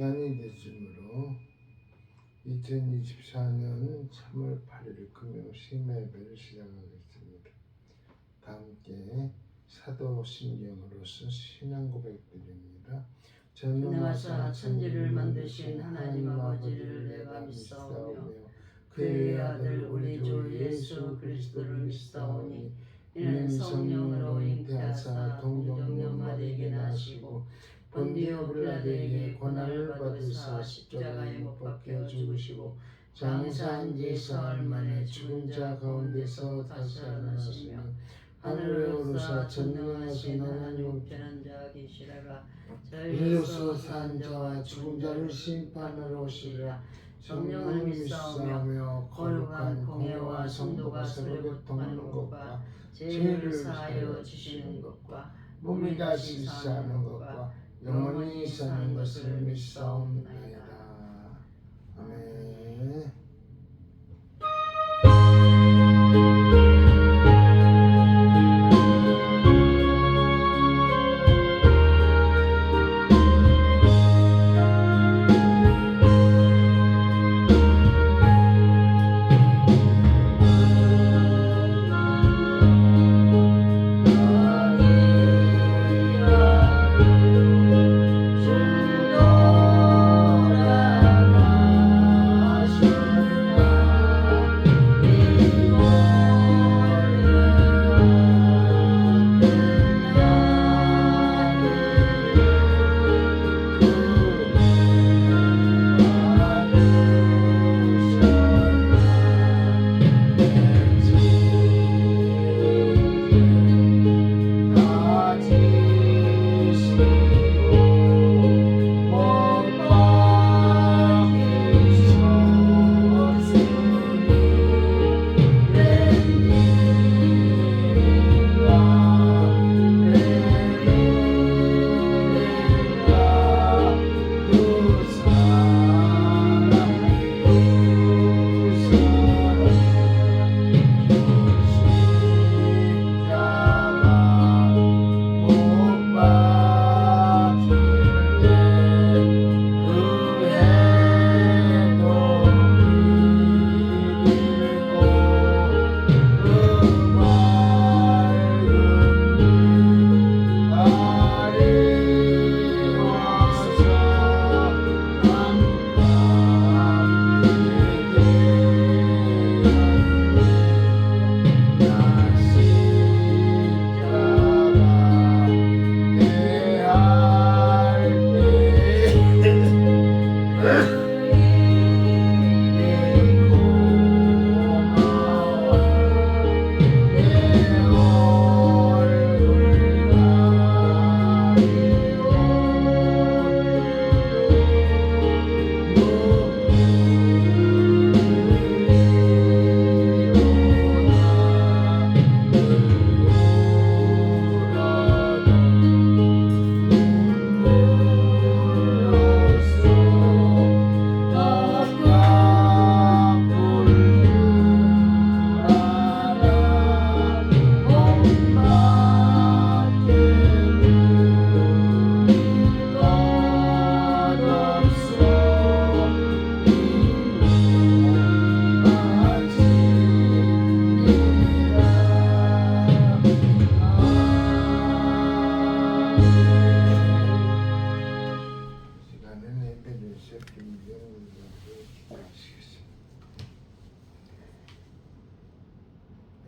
시간이 됐으므로 2024년 3월 8일 금요 심야예배를 시작하겠습니다. 다 함께 사도신경으로서 신앙 고백드립니다. 전능하사 천지를 만드신 하나님 아버지를 내가 믿사오며 그의 아들 우리 주 예수 그리스도를 믿사오니 이는 성령으로 잉태하사 동정녀 마리에게 나시고 본디오 빌라도에게 고난을 받으사 십자가에 못 박혀 죽으시고 장사한 지 사흘 만에 죽은 자 가운데서 다시 살아나시며 하늘에 오르사 전능하신 하나님 우편한 자 계시다가 저희로서 산 자와 죽은 자를 심판하러 오시리라. 성령을 믿사오며 거룩한 공회와 성도가 서로 교통하는 것과 죄를 사하여 주시는 것과 몸이 다시 사는 것과 영원히 사는 것을 믿사옵나이다. 아멘.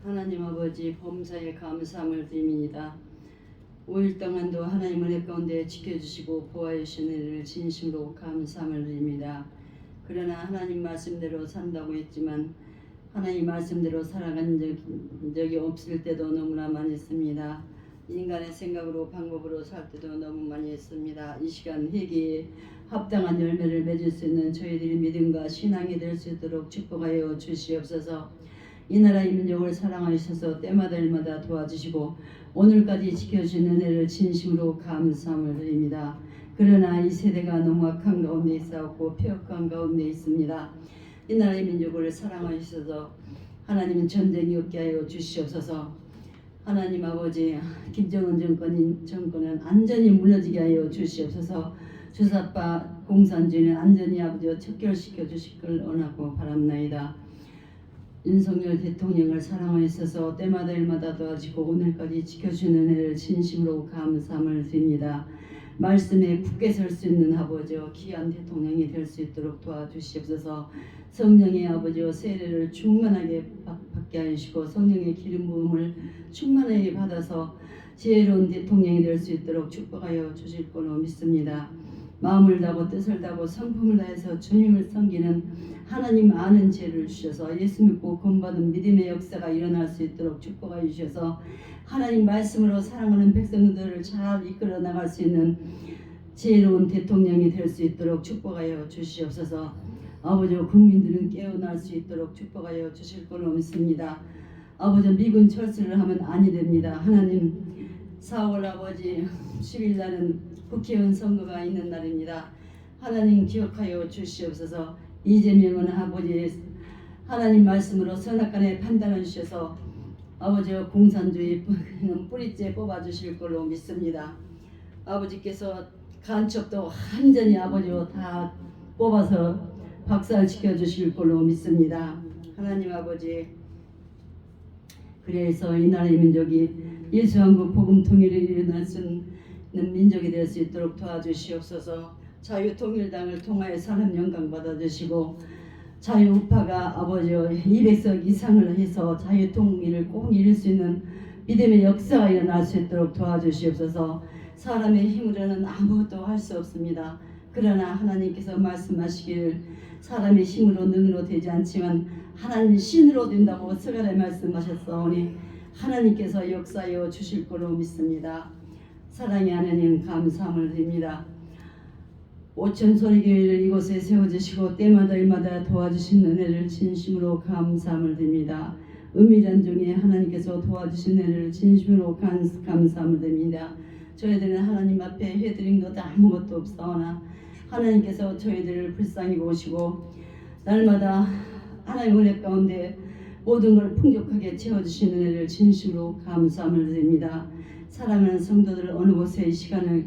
하나님 아버지 범사에 감사함을 드립니다. 5일 동안도 하나님 은혜 가운데 지켜주시고 보호해 주신 은혜를 진심으로 감사함을 드립니다. 그러나 하나님 말씀대로 산다고 했지만 하나님 말씀대로 살아간 적이 없을 때도 너무나 많이 있습니다. 인간의 생각으로 방법으로 살 때도 너무 많이 했습니다. 이 시간 회개에 합당한 열매를 맺을 수 있는 저희들의 믿음과 신앙이 될 수 있도록 축복하여 주시옵소서. 이 나라의 민족을 사랑하셔서 때마다 도와주시고 오늘까지 지켜주신 은혜를 진심으로 감사함을 드립니다. 그러나 이 세대가 너무 악한 가운데 있사옵고 폐역한 가운데 있습니다. 이 나라의 민족을 사랑하셔서 하나님은 전쟁이 없게 하여 주시옵소서. 하나님 아버지 김정은 정권은 안전히 무너지게 하여 주시옵소서. 주사파 공산주의는 안전히 아버지와 척결시켜 주실 걸 원하고 바랍나이다. 윤석열 대통령을 사랑하셔서 때마다 일마다 도와주고 오늘까지 지켜주는 은혜를 진심으로 감사함을 드립니다. 말씀에 굳게 설 수 있는 아버지와 귀한 대통령이 될 수 있도록 도와주시옵소서. 성령의 아버지와 세례를 충만하게 받게 하시고 성령의 기름 부음을 충만하게 받아서 지혜로운 대통령이 될 수 있도록 축복하여 주실 걸로 믿습니다. 마음을 다하고 뜻을 다하고 성품을 다해서 주님을 섬기는 하나님 아는 지혜를 주셔서 예수 믿고 구원받은 믿음의 역사가 일어날 수 있도록 축복하여 주셔서 하나님 말씀으로 사랑하는 백성들을 잘 이끌어 나갈 수 있는 지혜로운 대통령이 될 수 있도록 축복하여 주시옵소서. 아버지와 국민들은 깨어날 수 있도록 축복하여 주실 걸로 믿습니다. 아버지 미군 철수를 하면 아니 됩니다. 하나님 4월 아버지 10일 날은 국회의원 선거가 있는 날입니다. 하나님 기억하여 주시옵소서. 이재명은 아버지 하나님 말씀으로 선악간에 판단을 주셔서 아버지와 공산주의는 뿌리째 뽑아주실 걸로 믿습니다. 아버지께서 간첩도 완전히 아버지와 다 뽑아서 박살시켜 주실 걸로 믿습니다. 하나님 아버지 그래서 이 나라의 민족이 예수 한국 복음 통일을 일어날 수 있는 민족이 될 수 있도록 도와주시옵소서. 자유통일당을 통하여 사람 영광 받아주시고 자유우파가 아버지와 200석 이상을 해서 자유통일을 꼭 이룰 수 있는 믿음의 역사가 일어날 수 있도록 도와주시옵소서. 사람의 힘으로는 아무것도 할 수 없습니다. 그러나 하나님께서 말씀하시기를 사람의 힘으로 능으로 되지 않지만 하나님 신으로 된다고 서간에 말씀하셨사오니 하나님께서 역사하여 주실 걸로 믿습니다. 사랑의 하나님 감사함을 드립니다. 오천 소리교회를 이곳에 세워주시고 때마다 일마다 도와주신 은혜를 진심으로 감사함을 드립니다. 은밀한 중에 하나님께서 도와주신 은혜를 진심으로 감사함을 드립니다. 저희들은 하나님 앞에 해드린 것 아무것도 없사오나 하나님께서 저희들을 불쌍히 보시고 날마다 하나님 은혜 가운데 모든 걸 풍족하게 채워주시는 은혜를 진심으로 감사함을 드립니다. 사랑하는 성도들 어느 곳에 이 시간을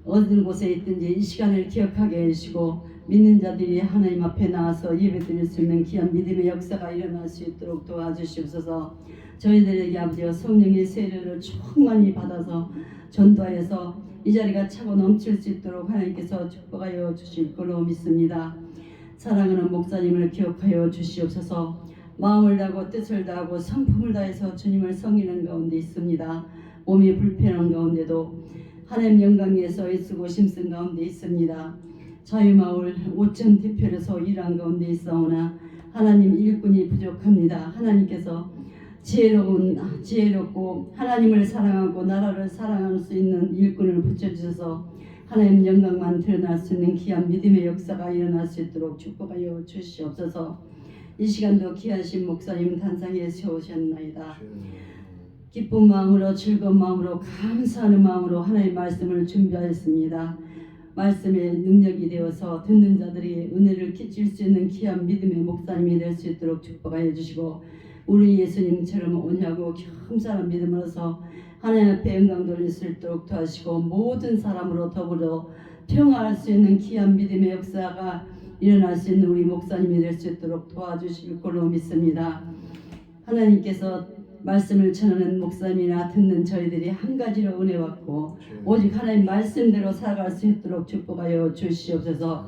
어느 곳에 있든지 이 시간을 기억하게 해주시고 믿는 자들이 하나님 앞에 나와서 예배드릴 수 있는 귀한 믿음의 역사가 일어날 수 있도록 도와주시옵소서. 저희들에게 아버지와 성령의 세례를 충만히 받아서 전도하여서 이 자리가 차고 넘칠 수 있도록 하나님께서 축복하여 주실 걸로 믿습니다. 사랑하는 목사님을 기억하여 주시옵소서. 마음을 다하고 뜻을 다하고 성품을 다해서 주님을 섬기는 가운데 있습니다. 몸이 불편한 가운데도 하나님 영광 위에서 애쓰고 심슨 가운데 있습니다. 자유마을 5천 대표로서 일한 가운데 있사오나 하나님 일꾼이 부족합니다. 하나님께서 지혜롭고 하나님을 사랑하고 나라를 사랑할 수 있는 일꾼을 붙여주셔서 하나님 영광만 드러날 수 있는 귀한 믿음의 역사가 일어날 수 있도록 축복하여 주시옵소서. 이 시간도 귀하신 목사님 단상에 세우셨나이다. 기쁜 마음으로 즐거운 마음으로 감사하는 마음으로 하나님의 말씀을 준비하였습니다. 말씀의 능력이 되어서 듣는 자들이 은혜를 끼칠 수 있는 귀한 믿음의 목사님이 될 수 있도록 축복하여 주시고 우리 예수님처럼 온유하고 겸손한 믿음으로서 하나님 앞에 영광 돌릴 수 있도록 도와주시고 모든 사람으로 더불어 평화할 수 있는 귀한 믿음의 역사가 일어날 수 있는 우리 목사님이 될 수 있도록 도와주실 걸로 믿습니다. 하나님께서 말씀을 전하는 목사님이나 듣는 저희들이 한 가지로 은혜 받고 오직 하나님 말씀대로 살아갈 수 있도록 축복하여 주시옵소서.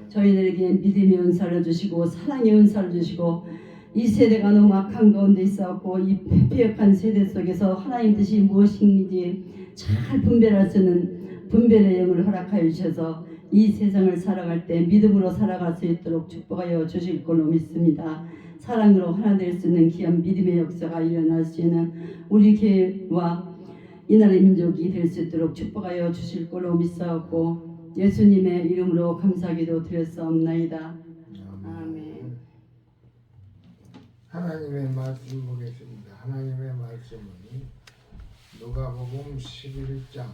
저희들에게 믿음의 은사를 주시고 사랑의 은사를 주시고 이 세대가 너무 악한 가운데 있어갖고 이 폐역한 세대 속에서 하나님 뜻이 무엇인지 잘 분별할 수 있는 분별의 영을 허락하여 주셔서 이 세상을 살아갈 때 믿음으로 살아갈 수 있도록 축복하여 주실 걸로 믿습니다. 사랑으로 하나 될 수 있는 귀한 믿음의 역사가 일어날 수 있는 우리 교회와 이 나라의 민족이 될 수 있도록 축복하여 주실 걸로 믿사옵고 예수님의 이름으로 감사기도 드렸사옵나이다. 아멘. 하나님의 말씀 보겠습니다. 하나님의 말씀은 누가복음 11장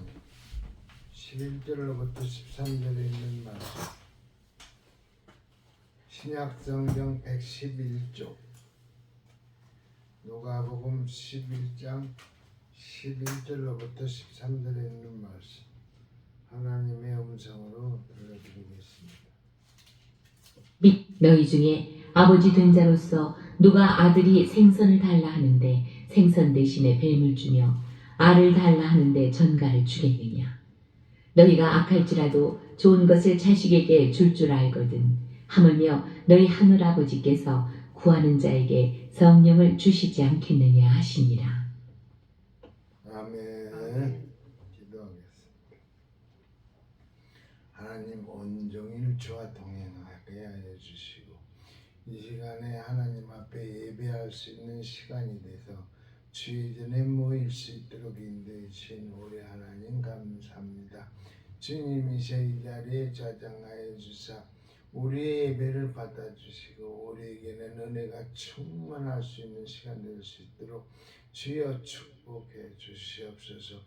11절로부터 13절에 있는 말씀. 신약성경 111쪽 누가복음 11장 11절로부터 13절에 있는 말씀. 하나님의 음성으로 들려드리겠습니다. 및 너희 중에 아버지 된 자로서 누가 아들이 생선을 달라 하는데 생선 대신에 뱀을 주며 알을 달라 하는데 전갈을 주겠느냐. 너희가 악할지라도 좋은 것을 자식에게 줄 줄 알거든. 하물며 너희 하늘 아버지께서 구하는 자에게 성령을 주시지 않겠느냐 하시니라. 아멘. 기도하겠습니다. 하나님 온종일 저와 동행하게 하여 주시고 이 시간에 하나님 앞에 예배할 수 있는 시간이 돼서 주의 전에 모일 수 있도록 인도해 주신 우리 하나님 감사합니다. 주님이 이 자리에 좌장하여 주사 우리의 예배를 받아주시고 우리에게는 은혜가 충만할 수 있는 시간 될 수 있도록 주여 축복해 주시옵소서.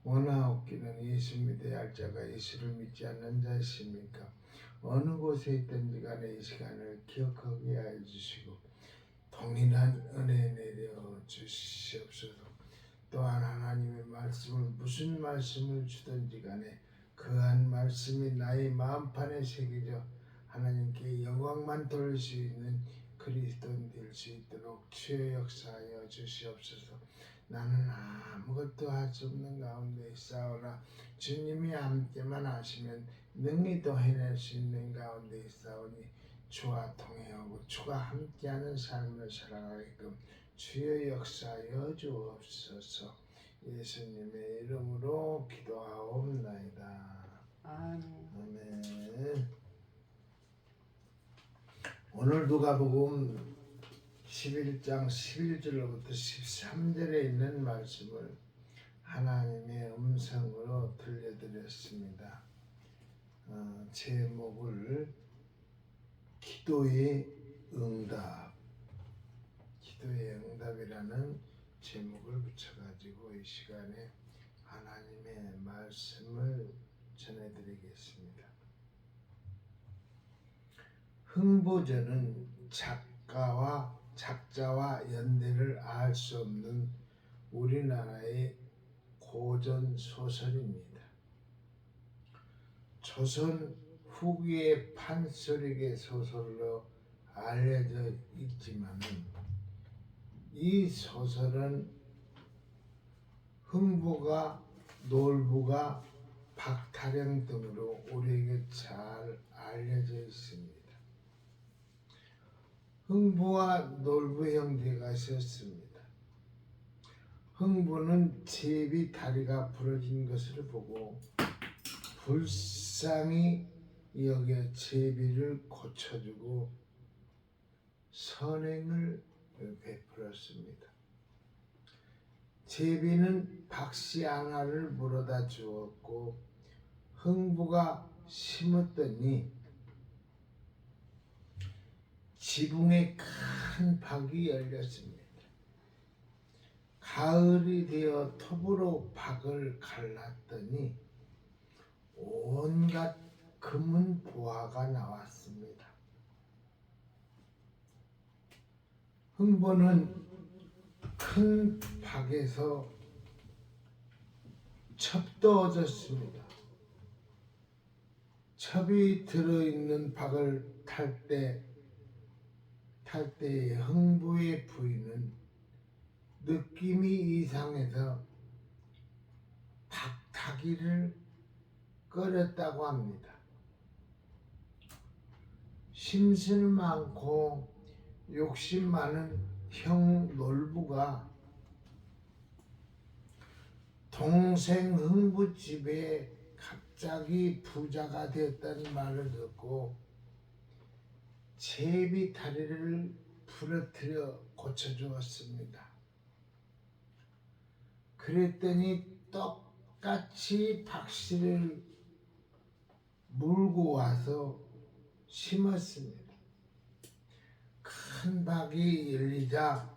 원하옵기는 예수 믿어야 할 자가 예수를 믿지 않는 자이십니까? 어느 곳에 있든지 간에 이 시간을 기억하게 하여 주시고 동일한 은혜 내려 주시옵소서. 또한 하나님의 말씀을 무슨 말씀을 주든지 간에 그한 말씀이 나의 마음판에 새겨져 하나님께 영광만 돌릴 수 있는 그리스도인 될 수 있도록 주의 역사하여 주시옵소서. 나는 아무것도 할 수 없는 가운데 있사오나 주님이 함께만 하시면 능히 또 해낼 수 있는 가운데 있사오니 주와 동행하고 주와 함께하는 삶을 살아가게끔 주의 역사하여 주옵소서. 예수님의 이름으로 기도하옵나이다. 아멘. 오늘 누가복음 11장 11절로부터 13절에 있는 말씀을 하나님의 음성으로 들려드렸습니다. 제목을 기도의 응답이라는 제목을 붙여가지고 이 시간에 하나님의 말씀을 전해드리겠습니다. 흥보전은 작자와 연대를 알 수 없는 우리나라의 고전 소설입니다. 조선 후기의 판소리계 소설로 알려져 있지만 이 소설은 흥보가 놀부가 박타령 등으로 우리에게 잘 알려져 있습니다. 흥보와 놀부 형제가 있었습니다. 흥보는 제비 다리가 부러진 것을 보고 불쌍히 여겨 제비를 고쳐주고 선행을 베풀었습니다. 제비는 박씨 하나를 물어다 주었고 흥부가 심었더니 지붕에 큰 박이 열렸습니다. 가을이 되어 톱으로 박을 갈랐더니 온갖 금은 보화가 나왔습니다. 흥보는 큰 박에서 첩도 얻었습니다. 첩이 들어있는 박을 탈 때에 흥부의 부인은 느낌이 이상해서 박타기를 꺼렸다고 합니다. 심술 많고 욕심 많은 형 놀부가 동생 흥부 집에 갑자기 부자가 되었다는 말을 듣고 제비 다리를 부러뜨려 고쳐주었습니다. 그랬더니 똑같이 박씨를 물고 와서 심었습니다. 큰 박이 열리자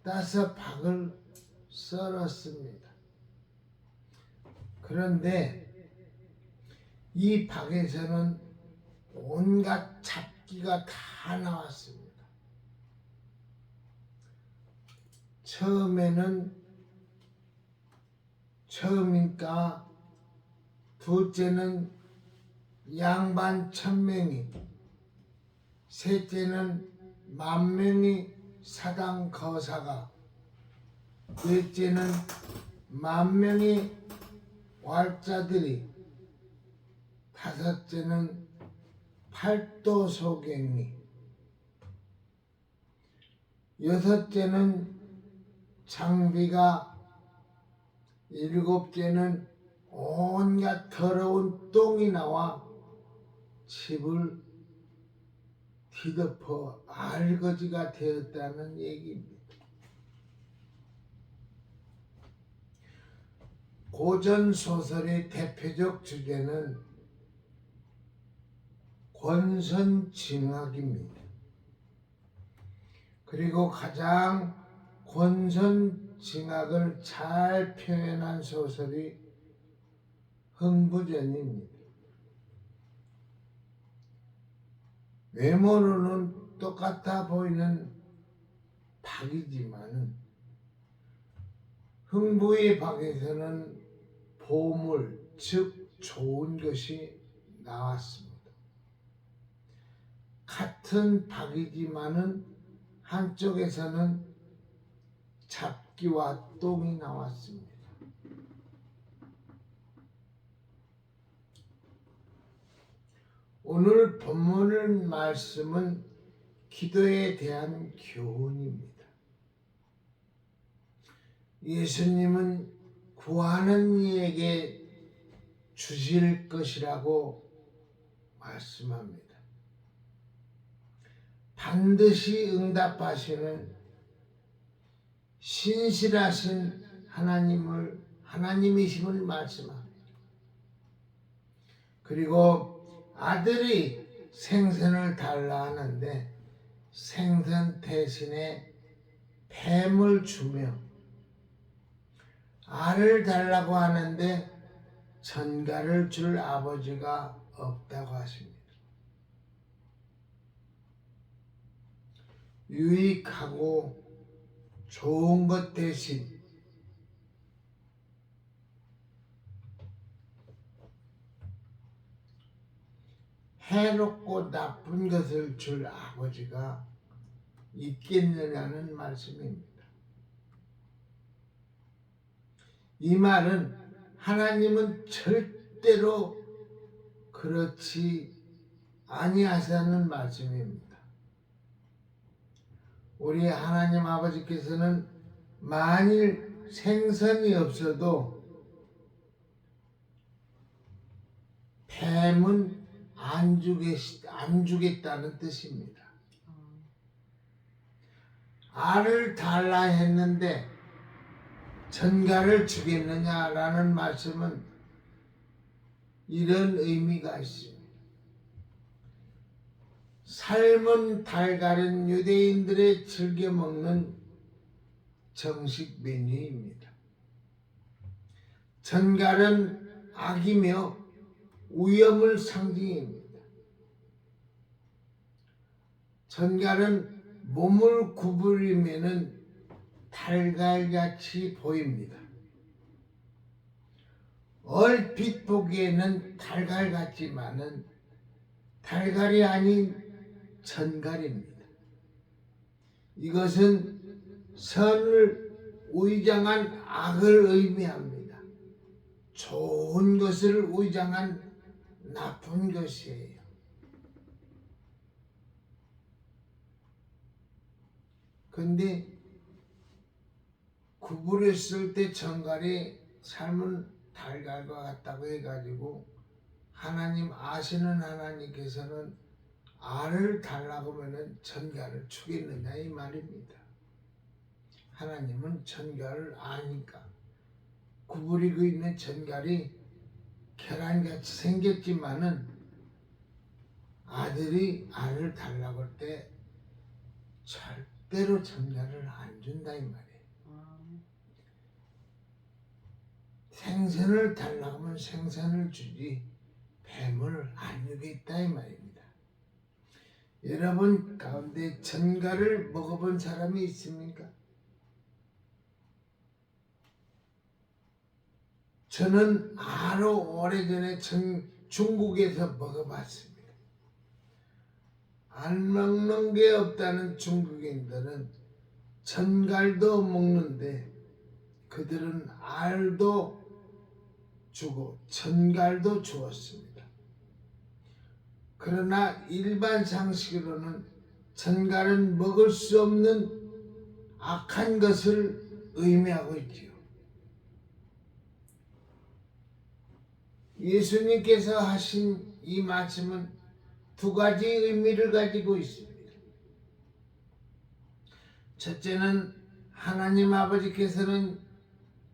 따서 박을 썰었습니다. 그런데 이 박에서는 온갖 잡기가 다 나왔습니다. 처음이니까 둘째는 양반 1000명이, 셋째는 10,000명이 사당 거사가, 넷째는 10,000명의 왈자들이, 다섯째는 팔도소갱이, 여섯째는 장비가, 일곱째는 온갖 더러운 똥이 나와 집을 뒤덮어 알거지가 되었다는 얘기입니다. 고전 소설의 대표적 주제는 권선징악입니다. 그리고 가장 권선징악을 잘 표현한 소설이 흥부전입니다. 외모로는 똑같아 보이는 박이지만 흥부의 박에서는 보물, 즉 좋은 것이 나왔습니다. 같은 박이지만은 한쪽에서는 잡기와 똥이 나왔습니다. 오늘 본문 말씀은 기도에 대한 교훈입니다. 예수님은 구하는 이에게 주실 것이라고 말씀합니다. 반드시 응답하시는 신실하신 하나님이심을 말씀합니다. 그리고 아들이 생선을 달라 하는데 생선 대신에 뱀을 주며, 알을 달라고 하는데 전갈을 줄 아버지가 없다고 하십니다. 유익하고 좋은 것 대신 해롭고 나쁜 것을 줄 아버지가 있겠느냐는 말씀입니다. 이 말은 하나님은 절대로 그렇지 아니하시는 말씀입니다. 우리 하나님 아버지께서는 만일 생선이 없어도 뱀은 안 주겠다는 뜻입니다. 알을 달라 했는데 전갈을 주겠느냐라는 말씀은 이런 의미가 있습니다. 삶은 달걀은 유대인들의 즐겨 먹는 정식 메뉴입니다. 전갈은 악이며 위험을 상징합니다. 전갈은 몸을 구부리면은 달걀같이 보입니다. 얼핏 보기에는 달걀 같지만은 달걀이 아닌 전갈입니다. 이것은 선을 위장한 악을 의미합니다. 좋은 것을 위장한 나쁜 것이에요. 근데 구부렸을 때 전갈이 삶은 달걀과 같다고 해가지고 하나님 아시는 하나님께서는 알을 달라고 하면 전갈을 주겠느냐 이 말입니다. 하나님은 전갈을 아니까 구부리고 있는 전갈이 계란같이 생겼지만은 아들이 알을 달라고 할 때 절대로 전갈을 안 준다 이 말이에요. 생선을 달라고 하면 생선을 주지 뱀을 안 주겠다 이 말입니다. 여러분 가운데 전갈을 먹어본 사람이 있습니까? 저는 아주 오래전에 중국에서 먹어봤습니다. 안 먹는 게 없다는 중국인들은 전갈도 먹는데 그들은 알도 주고 전갈도 주었습니다. 그러나 일반 상식으로는 전갈은 먹을 수 없는 악한 것을 의미하고 있지요. 예수님께서 하신 이 말씀은 두 가지 의미를 가지고 있습니다. 첫째는 하나님 아버지께서는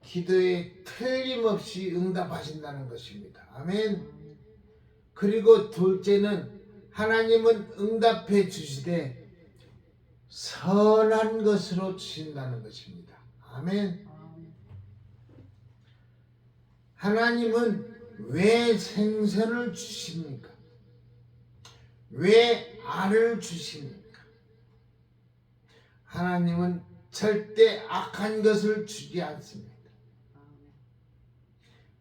기도에 틀림없이 응답하신다는 것입니다. 아멘. 그리고 둘째는 하나님은 응답해 주시되 선한 것으로 주신다는 것입니다. 아멘. 하나님은 왜 생선을 주십니까? 왜 알을 주십니까? 하나님은 절대 악한 것을 주지 않습니다.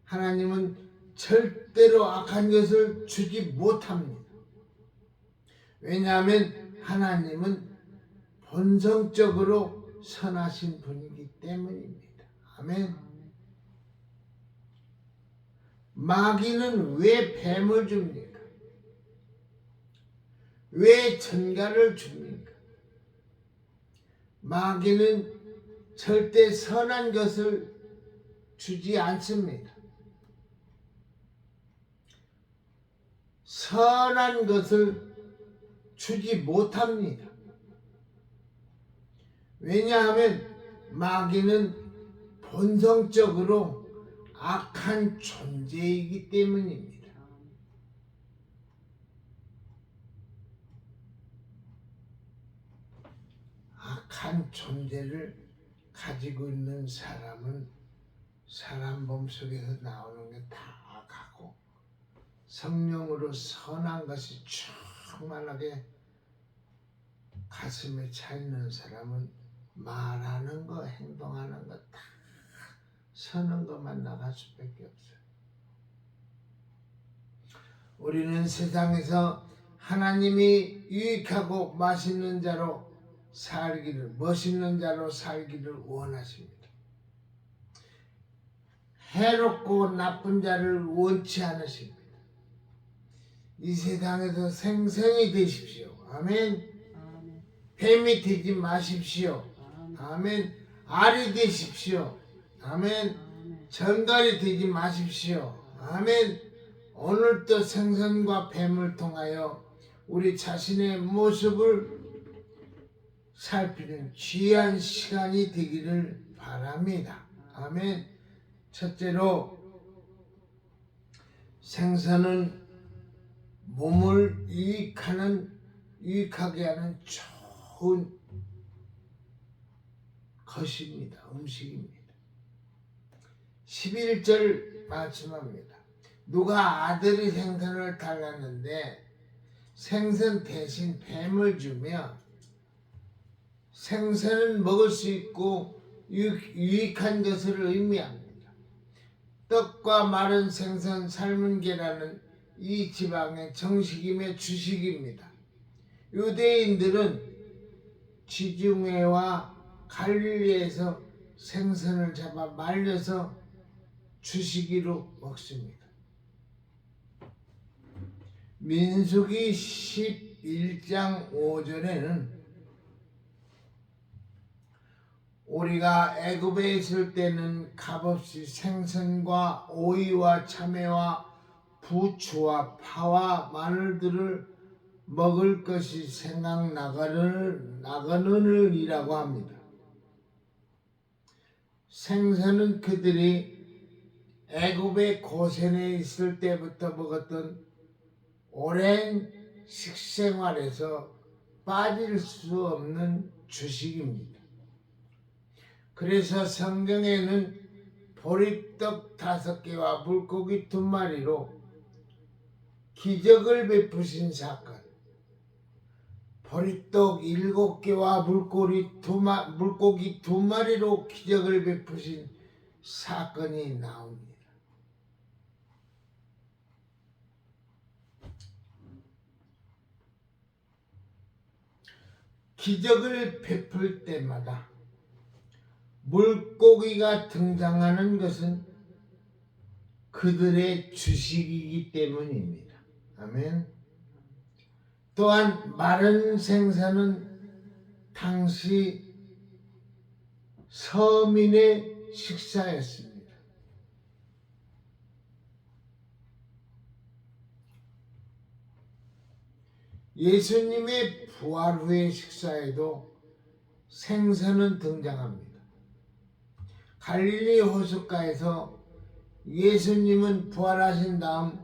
하나님은 절대로 악한 것을 주지 못합니다. 왜냐하면 하나님은 본성적으로 선하신 분이기 때문입니다. 아멘. 마귀는 왜 뱀을 줍니까? 왜 전갈을 줍니까? 마귀는 절대 선한 것을 주지 않습니다. 선한 것을 주지 못합니다. 왜냐하면 마귀는 본성적으로 악한 존재이기 때문입니다. 악한 존재를 가지고 있는 사람은 사람 몸속에서 나오는 게 다 악하고 성령으로 선한 것이 충만하게 가슴에 차 있는 사람은 말하는 거, 행동하는 거 다 선한 것만 나갈 수밖에 없어요. 우리는 세상에서 하나님이 유익하고 맛있는 자로 살기를, 멋있는 자로 살기를 원하십니다. 해롭고 나쁜 자를 원치 않으십니다. 이 세상에서 생선이 되십시오. 아멘. 뱀이 되지 마십시오. 아멘. 알이 되십시오. 아멘. 전갈이 되지 마십시오. 아멘. 오늘도 생선과 뱀을 통하여 우리 자신의 모습을 살피는 귀한 시간이 되기를 바랍니다. 아멘. 첫째로 생선은 몸을 유익하게 하는 좋은 것입니다. 음식입니다. 11절 말씀합니다. 누가 아들이 생선을 달랐는데 생선 대신 뱀을 주며 생선은 먹을 수 있고 유익한 것을 의미합니다. 떡과 마른 생선, 삶은 계란은 이 지방의 정식임의 주식입니다. 유대인들은 지중해와 갈릴리에서 생선을 잡아 말려서 주시기로 먹습니다. 민수기 11장 5절에는 우리가 애굽에 있을 때는 값없이 생선과 오이와 참외와 부추와 파와 마늘들을 먹을 것이 생각나거느니라고 합니다. 생선은 그들이 애굽의 고센에 있을 때부터 먹었던 오랜 식생활에서 빠질 수 없는 주식입니다. 그래서 성경에는 보리떡 5개와 물고기 2마리로 기적을 베푸신 사건, 보리떡 7개와 물고기 2마리로 기적을 베푸신 사건이 나옵니다. 기적을 베풀 때마다 물고기가 등장하는 것은 그들의 주식이기 때문입니다. 아멘. 또한 마른 생선은 당시 서민의 식사였습니다. 예수님의 부활 후의 식사에도 생선은 등장합니다. 갈릴리 호숫가에서 예수님은 부활하신 다음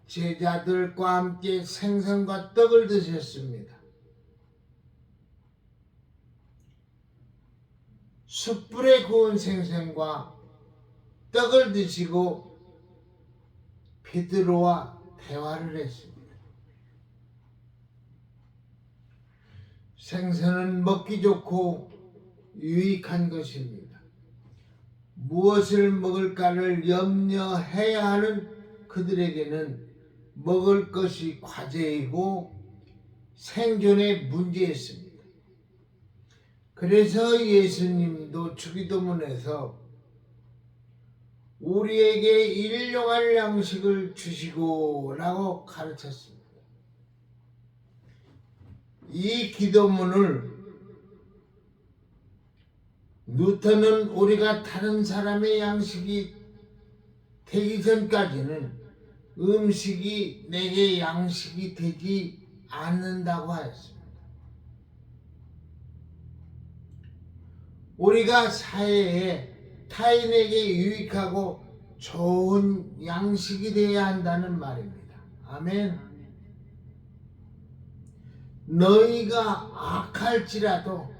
제자들과 함께 생선과 떡을 드셨습니다. 숯불에 구운 생선과 떡을 드시고 베드로와 대화를 했습니다. 생선은 먹기 좋고 유익한 것입니다. 무엇을 먹을까를 염려해야 하는 그들에게는 먹을 것이 과제이고 생존의 문제였습니다. 그래서 예수님도 주기도문에서 우리에게 일용할 양식을 주시고 라고 가르쳤습니다. 이 기도문을 루터는 우리가 다른 사람의 양식이 되기 전까지는 음식이 내게 양식이 되지 않는다고 하였습니다. 우리가 사회에 타인에게 유익하고 좋은 양식이 되어야 한다는 말입니다. 아멘. 너희가 악할지라도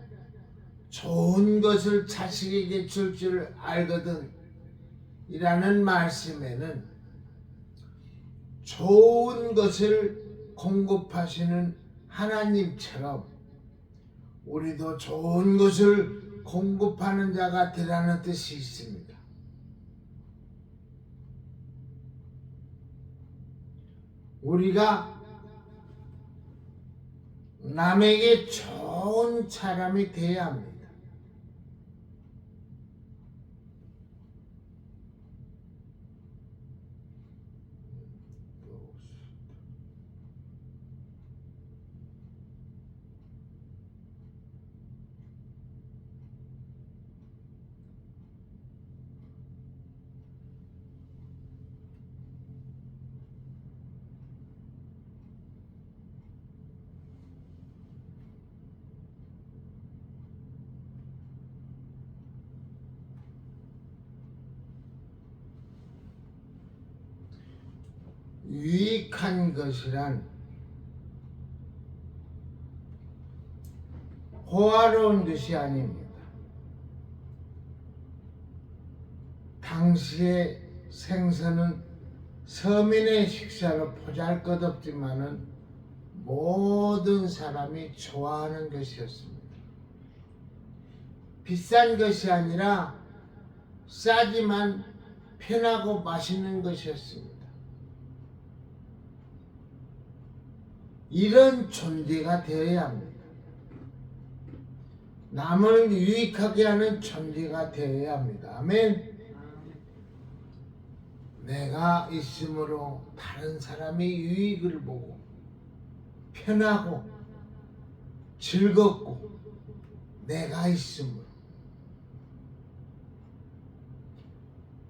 좋은 것을 자식에게 줄 줄 알거든 이라는 말씀에는 좋은 것을 공급하시는 하나님처럼 우리도 좋은 것을 공급하는 자가 되라는 뜻이 있습니다. 우리가 남에게 좋은 사람이 되어야 합니다. 유익한 것이란 호화로운 것이 아닙니다. 당시의 생선은 서민의 식사로 보잘것없지만은 모든 사람이 좋아하는 것이었습니다. 비싼 것이 아니라 싸지만 편하고 맛있는 것이었습니다. 이런 존재가 되어야 합니다. 남을 유익하게 하는 존재가 되어야 합니다. 아멘. 내가 있으므로 다른 사람이 유익을 보고 편하고 즐겁고 내가 있으므로.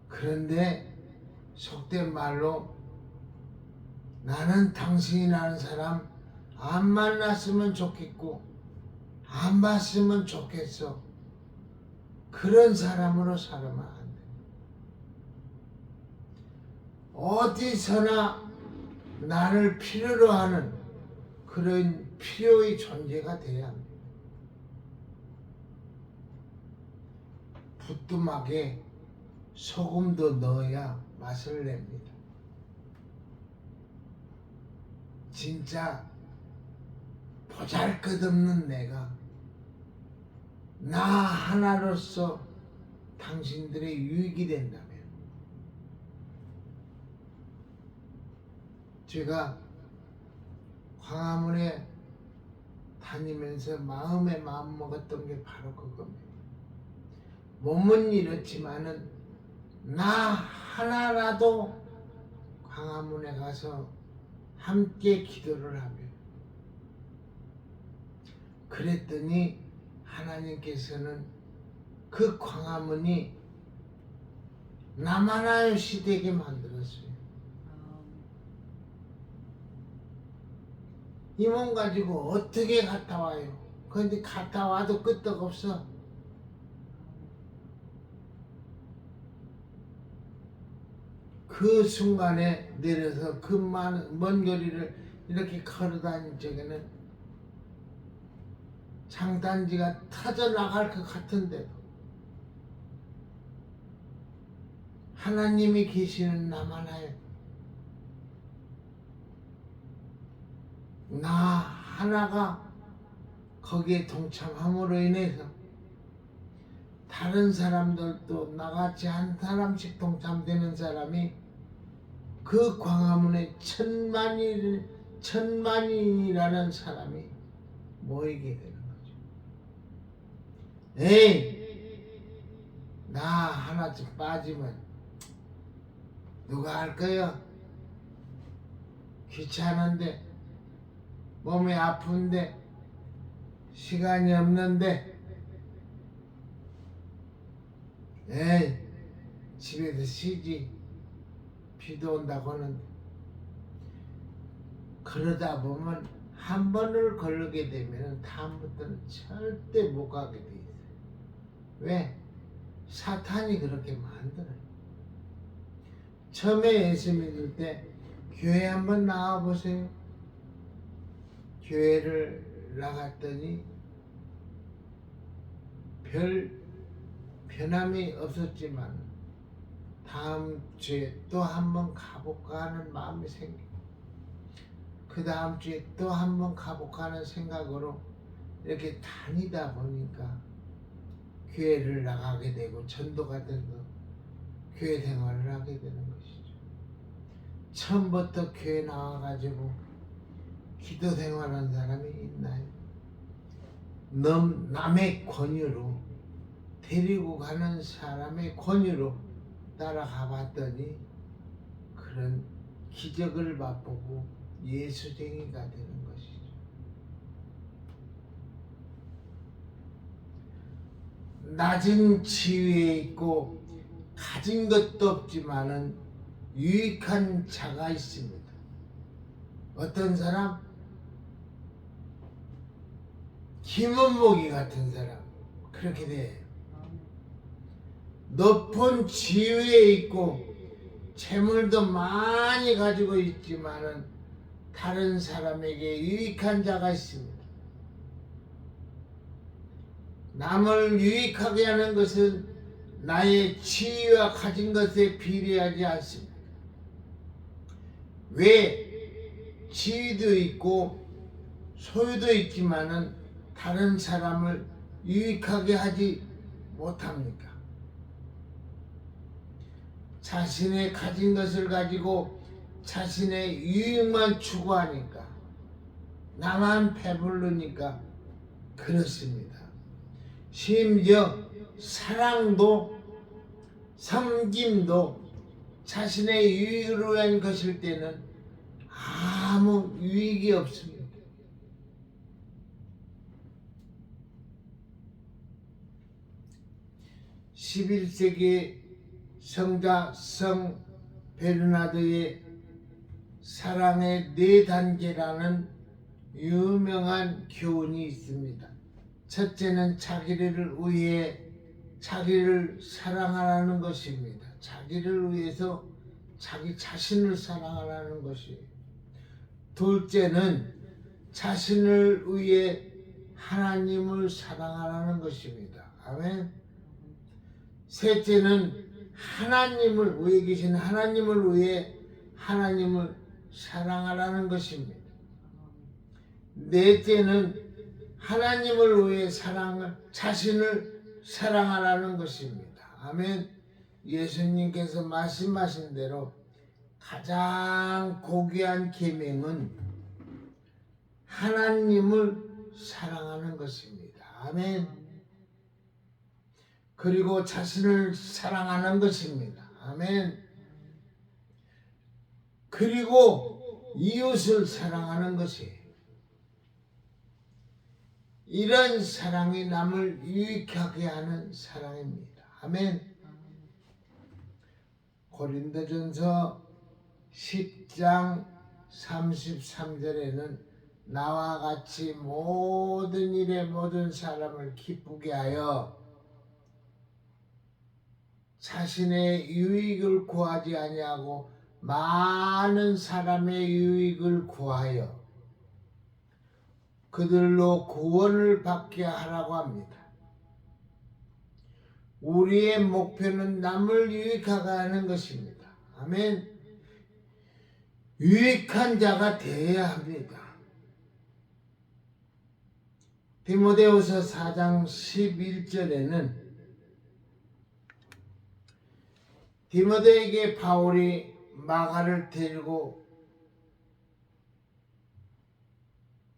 그런데 속된 말로 나는 당신이 아는 사람 안 만났으면 좋겠고 안 봤으면 좋겠어. 그런 사람으로 살아만 안 돼. 어디서나 나를 필요로 하는 그런 필요의 존재가 돼야 합니다. 부뚜막에 소금도 넣어야 맛을 냅니다. 진짜 보잘것없는 내가 나 하나로서 당신들의 유익이 된다면 제가 광화문에 다니면서 마음에 마음 먹었던 게 바로 그겁니다. 몸은 이렇지만은 나 하나라도 광화문에 가서 함께 기도를 하며, 그랬더니 하나님께서는 그 광화문이 나만하여 시되게 만들었어요. 이 몸 가지고 어떻게 갔다 와요? 그런데 갔다 와도 끄떡없어. 그 순간에 내려서 그 먼 거리를 이렇게 걸어다닐 적에는 장단지가 터져나갈 것 같은데도 하나님이 계시는 나만하여 나 하나가 거기에 동참함으로 인해서 다른 사람들도 나같이 한 사람씩 동참되는 사람이 그 광화문에 천만인이라는 사람이 모이게 되는 거죠. 에이, 나 하나쯤 빠지면 누가 할 거야? 귀찮은데, 몸이 아픈데, 시간이 없는데, 에이, 집에서 쉬지. 비도 온다고 하는데. 그러다 보면 한 번을 걸르게 되면 다음부터는 절대 못 가게 돼 있어요. 왜? 사탄이 그렇게 만들어요. 처음에 예수 믿을 때 교회 한번 나와보세요. 교회를 나갔더니 별 변함이 없었지만 다음 주에 또 한번 가볼까 하는 마음이 생기고, 그 다음 주에 또 한번 가볼까 하는 생각으로 이렇게 다니다 보니까 교회를 나가게 되고 전도가 되고 교회 생활을 하게 되는 것이죠. 처음부터 교회 나와가지고 기도 생활한 사람이 있나요? 남의 권유로, 데리고 가는 사람의 권유로 따라가 봤더니 그런 기적을 맛보고 예수쟁이가 되는 것이죠. 낮은 지위에 있고 가진 것도 없지만은 유익한 자가 있습니다. 어떤 사람? 김원목이 같은 사람. 그렇게 돼요. 높은 지위에 있고 재물도 많이 가지고 있지만은 다른 사람에게 유익한 자가 있습니다. 남을 유익하게 하는 것은 나의 지위와 가진 것에 비례하지 않습니다. 왜? 지위도 있고 소유도 있지만은 다른 사람을 유익하게 하지 못합니까? 자신의 가진 것을 가지고 자신의 유익만 추구하니까, 나만 배부르니까 그렇습니다. 심지어 사랑도 섬김도 자신의 유익을 위한 것일 때는 아무 유익이 없습니다. (11세기) 성자 성 베르나드의 사랑의 4단계라는 유명한 교훈이 있습니다. 첫째는 자기를 위해 자기를 사랑하라는 것입니다. 자기를 위해서 자기 자신을 사랑하라는 것이에요. 둘째는 자신을 위해 하나님을 사랑하라는 것입니다. 아멘. 셋째는 하나님을, 위에 계신 하나님을 위해 하나님을 사랑하라는 것입니다. 넷째는 하나님을 위해 자신을 사랑하라는 것입니다. 아멘. 예수님께서 말씀하신 대로 가장 고귀한 계명은 하나님을 사랑하는 것입니다. 아멘. 그리고 자신을 사랑하는 것입니다. 아멘. 그리고 이웃을 사랑하는 것이에요. 이런 사랑이 남을 유익하게 하는 사랑입니다. 아멘. 고린도전서 10장 33절에는 나와 같이 모든 일에 모든 사람을 기쁘게 하여 자신의 유익을 구하지 아니하고 많은 사람의 유익을 구하여 그들로 구원을 받게 하라고 합니다. 우리의 목표는 남을 유익하게 하는 것입니다. 아멘. 유익한 자가 되어야 합니다. 디모데후서 4장 11절에는 디모데에게 바울이 마가를 데리고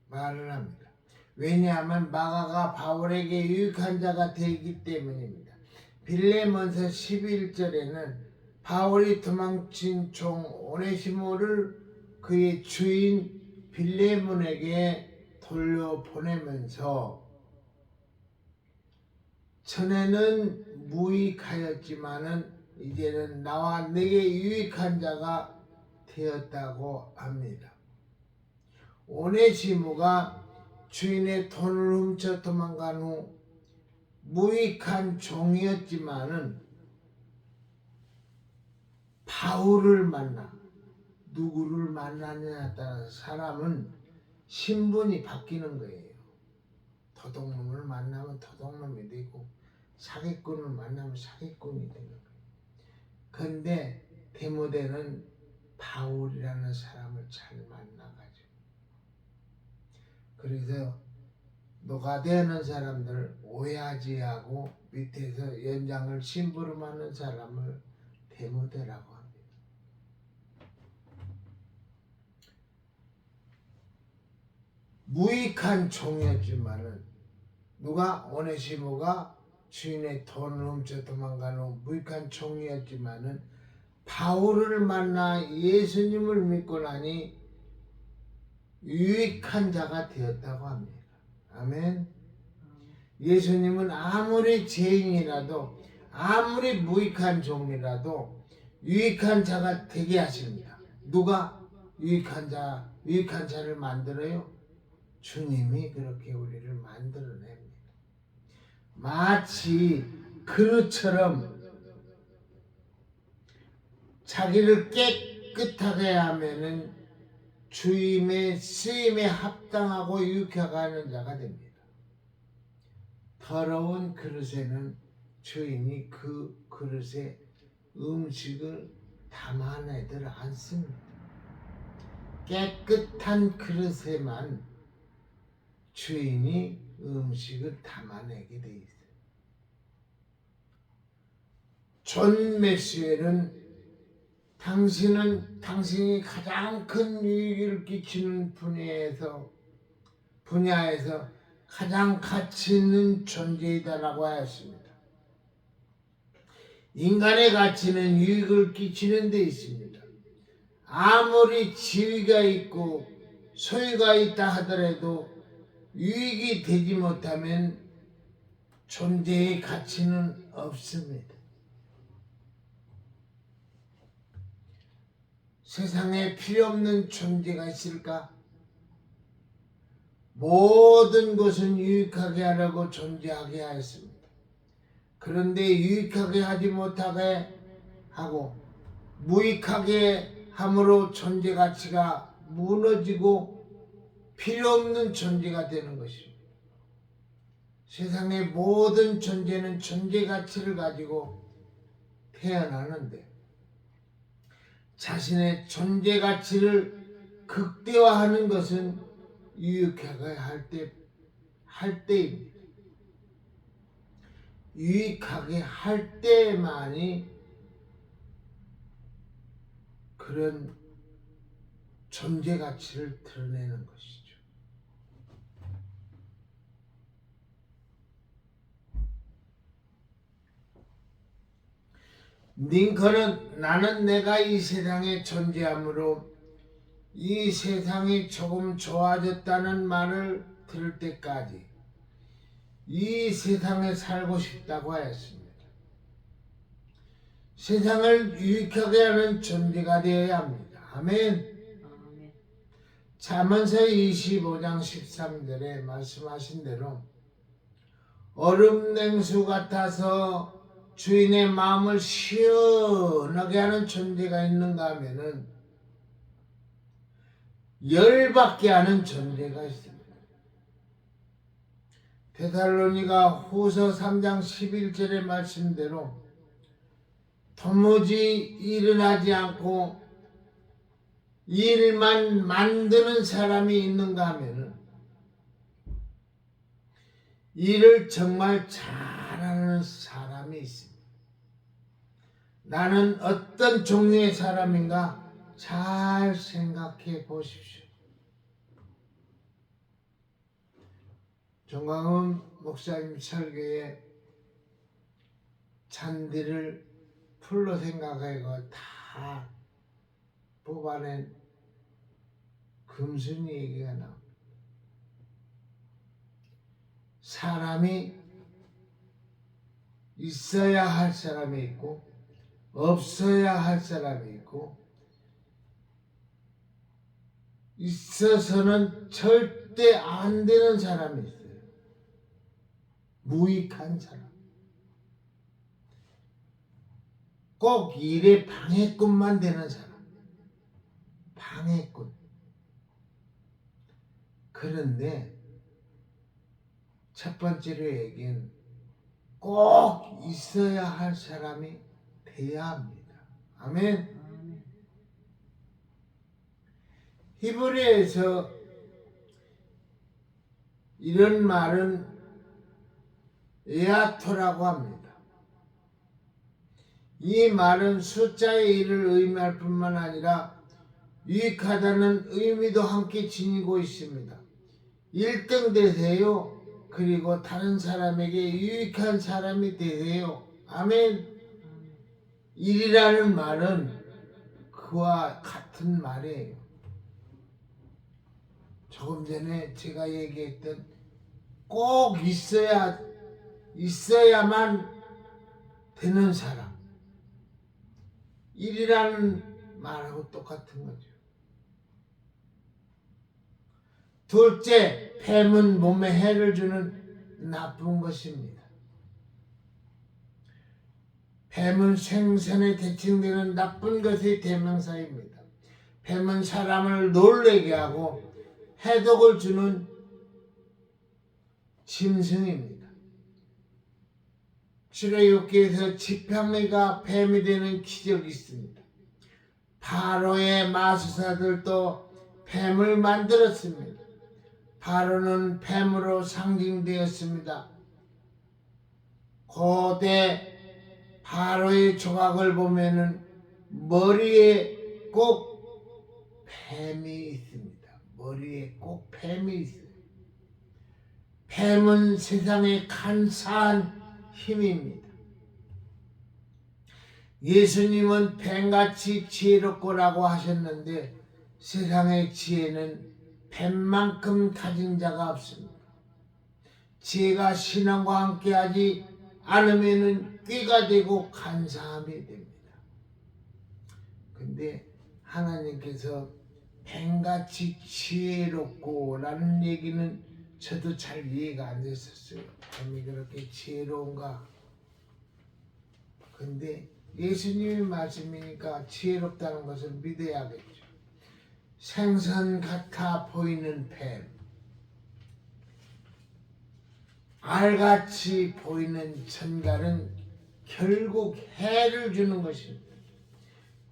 말을 합니다. 왜냐하면 마가가 바울에게 유익한 자가 되기 때문입니다. 빌레몬서 11절에는 바울이 도망친 종 오네시모를 그의 주인 빌레몬에게 돌려보내면서 전에는 무익하였지만은 이제는 나와 내게 유익한 자가 되었다고 합니다. 오네시모가 주인의 돈을 훔쳐 도망간 후 무익한 종이었지만은 바울을 만나 누구를 만나느냐에 따라서 사람은 신분이 바뀌는 거예요. 도둑놈을 만나면 도둑놈이 되고 사기꾼을 만나면 사기꾼이 되는 거예요. 그런데 디모데는 바울이라는 사람을 잘 만나가지고 그래서 노가대하는 사람들 오해하지 하고 밑에서 연장을 심부름하는 사람을 디모데라고 합니다. 무익한 종이었지만은 누가 오네시모가 주인의 돈을 훔쳐 도망간 후 무익한 종이었지만은 바울을 만나 예수님을 믿고 나니 유익한 자가 되었다고 합니다. 아멘. 예수님은 아무리 죄인이라도 아무리 무익한 종이라도 유익한 자가 되게 하십니다. 누가 유익한 자를 만들어요? 주님이 그렇게 우리를 만들어냅니다. 마치 그릇처럼 자기를 깨끗하게 하면은 주임의 쓰임에 합당하고 유익하게 하는 자가 됩니다. 더러운 그릇에는 주인이 그 그릇에 음식을 담아내들 않습니다. 깨끗한 그릇에만 주인이 음식을 담아내게 돼 있어요. 존 맥스웰은 당신이 가장 큰 유익을 끼치는 분야에서 가장 가치 있는 존재이다라고 하였습니다. 인간의 가치는 유익을 끼치는 데 있습니다. 아무리 지위가 있고 소유가 있다 하더라도 유익이 되지 못하면 존재의 가치는 없습니다. 세상에 필요 없는 존재가 있을까? 모든 것은 유익하게 하려고 존재하게 하였습니다. 그런데 유익하게 하지 못하게 하고 무익하게 함으로 존재 가치가 무너지고 필요 없는 존재가 되는 것입니다. 세상의 모든 존재는 존재 가치를 가지고 태어나는데 자신의 존재 가치를 극대화하는 것은 유익하게 할 때입니다. 유익하게 할 때만이 그런 존재 가치를 드러내는 것이죠. 링컨은 나는 내가 이 세상에 존재하므로 이 세상이 조금 좋아졌다는 말을 들을 때까지 이 세상에 살고 싶다고 하였습니다. 세상을 유익하게 하는 존재가 되어야 합니다. 아멘. 잠언서 25장 13절에 말씀하신 대로 얼음 냉수 같아서 주인의 마음을 시원하게 하는 존재가 있는가 하면은 열받게 하는 존재가 있습니다. 데살로니가 후서 3장 11절의 말씀대로 도무지 일을 하지 않고 일만 만드는 사람이 있는가 하면은 일을 정말 잘하는 사람이 있습니다. 나는 어떤 종류의 사람인가 잘 생각해 보십시오. 정광훈 목사님 설교에 잔디를 풀로 생각하고 다 뽑아낸 금순이 얘기가 나옵니다. 사람이 있어야 할 사람이 있고 없어야 할 사람이 있고 있어서는 절대 안 되는 사람이 있어요. 무익한 사람. 꼭 일에 방해꾼만 되는 사람. 방해꾼. 그런데 첫 번째로 얘기는 꼭 있어야 할 사람이 돼야 합니다. 아멘. 히브리에서 이런 말은 에아토라고 합니다. 이 말은 숫자의 일을 의미할 뿐만 아니라 유익하다는 의미도 함께 지니고 있습니다. 1등 되세요. 그리고 다른 사람에게 유익한 사람이 되세요. 아멘. 일이라는 말은 그와 같은 말이에요. 조금 전에 제가 얘기했던 꼭 있어야만 되는 사람. 일이라는 말하고 똑같은 거죠. 둘째, 뱀은 몸에 해를 주는 나쁜 것입니다. 뱀은 생선에 대칭되는 나쁜 것의 대명사입니다. 뱀은 사람을 놀라게 하고 해독을 주는 짐승입니다. 출애굽기에서 지팡이가 뱀이 되는 기적이 있습니다. 바로의 마술사들도 뱀을 만들었습니다. 바로는 뱀으로 상징되었습니다. 고대 바로의 조각을 보면은 머리에 꼭 뱀이 있습니다. 머리에 꼭 뱀이 있어요. 뱀은 세상의 간사한 힘입니다. 예수님은 뱀같이 지혜롭고라고 하셨는데 세상의 지혜는 뱀만큼 가진 자가 없습니다. 지혜가 신앙과 함께하지 않으면 꾀가 되고 간사함이 됩니다. 근데 하나님께서 뱀같이 지혜롭고 라는 얘기는 저도 잘 이해가 안 됐었어요. 뱀이 그렇게 지혜로운가? 근데 예수님의 말씀이니까 지혜롭다는 것을 믿어야겠죠. 생선 같아 보이는 뱀, 알같이 보이는 전갈은 결국 해를 주는 것입니다.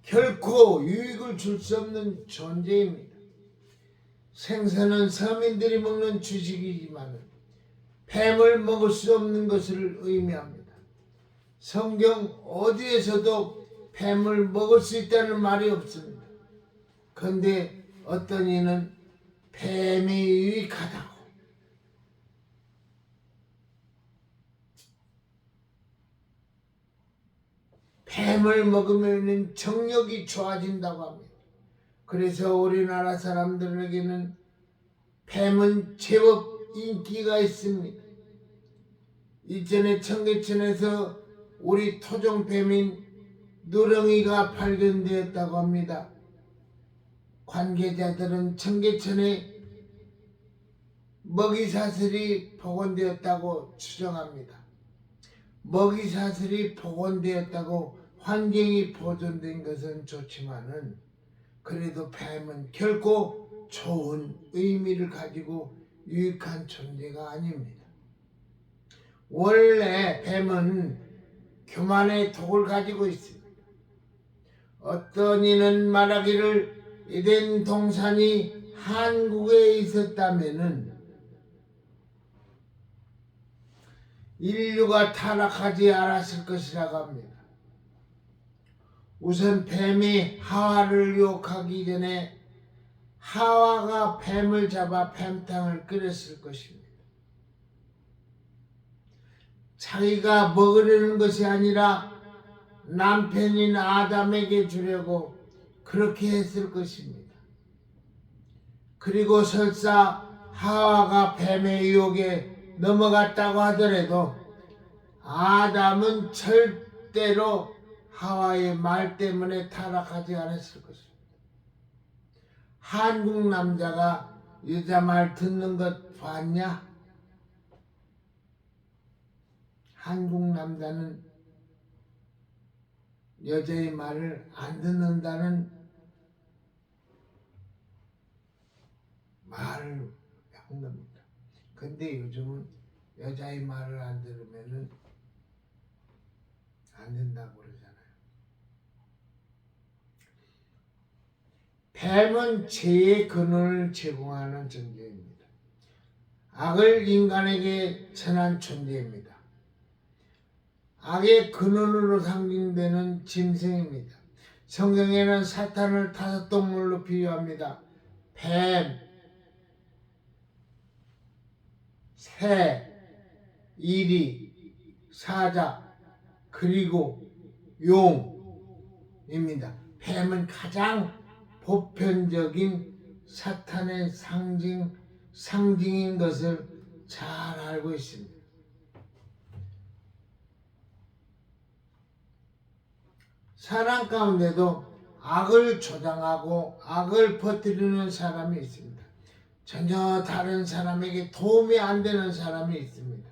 결코 유익을 줄 수 없는 존재입니다. 생선은 서민들이 먹는 주식이지만 뱀을 먹을 수 없는 것을 의미합니다. 성경 어디에서도 뱀을 먹을 수 있다는 말이 없습니다. 그런데 어떤 이는 뱀이 유익하다고 뱀을 먹으면 정력이 좋아진다고 합니다. 그래서 우리나라 사람들에게는 뱀은 제법 인기가 있습니다. 이전에 청계천에서 우리 토종뱀인 누렁이가 발견되었다고 합니다. 관계자들은 청계천에 먹이사슬이 복원되었다고 추정합니다. 먹이사슬이 복원되었다고 환경이 보존된 것은 좋지만은 그래도 뱀은 결코 좋은 의미를 가지고 유익한 존재가 아닙니다. 원래 뱀은 교만의 독을 가지고 있습니다. 어떤 이는 말하기를 에덴 동산이 한국에 있었다면은 인류가 타락하지 않았을 것이라고 합니다. 우선 뱀이 하와를 유혹하기 전에 하와가 뱀을 잡아 뱀탕을 끓였을 것입니다. 자기가 먹으려는 것이 아니라 남편인 아담에게 주려고 그렇게 했을 것입니다. 그리고 설사 하와가 뱀의 유혹에 넘어갔다고 하더라도 아담은 절대로 하와의 말 때문에 타락하지 않았을 것입니다. 한국 남자가 여자 말 듣는 것 봤냐? 한국 남자는 여자의 말을 안 듣는다는 말을 한 겁니다. 근데 요즘은 여자의 말을 안 들으면은 안 된다고 그러잖아요. 뱀은 죄의 근원을 제공하는 존재입니다. 악을 인간에게 전한 존재입니다. 악의 근원으로 상징되는 짐승입니다. 성경에는 사탄을 5동물로 비유합니다. 뱀, 새, 이리, 사자, 그리고 용입니다. 뱀은 가장 보편적인 사탄의 상징인 것을 잘 알고 있습니다. 사람 가운데도 악을 조장하고 악을 퍼뜨리는 사람이 있습니다. 전혀 다른 사람에게 도움이 안 되는 사람이 있습니다.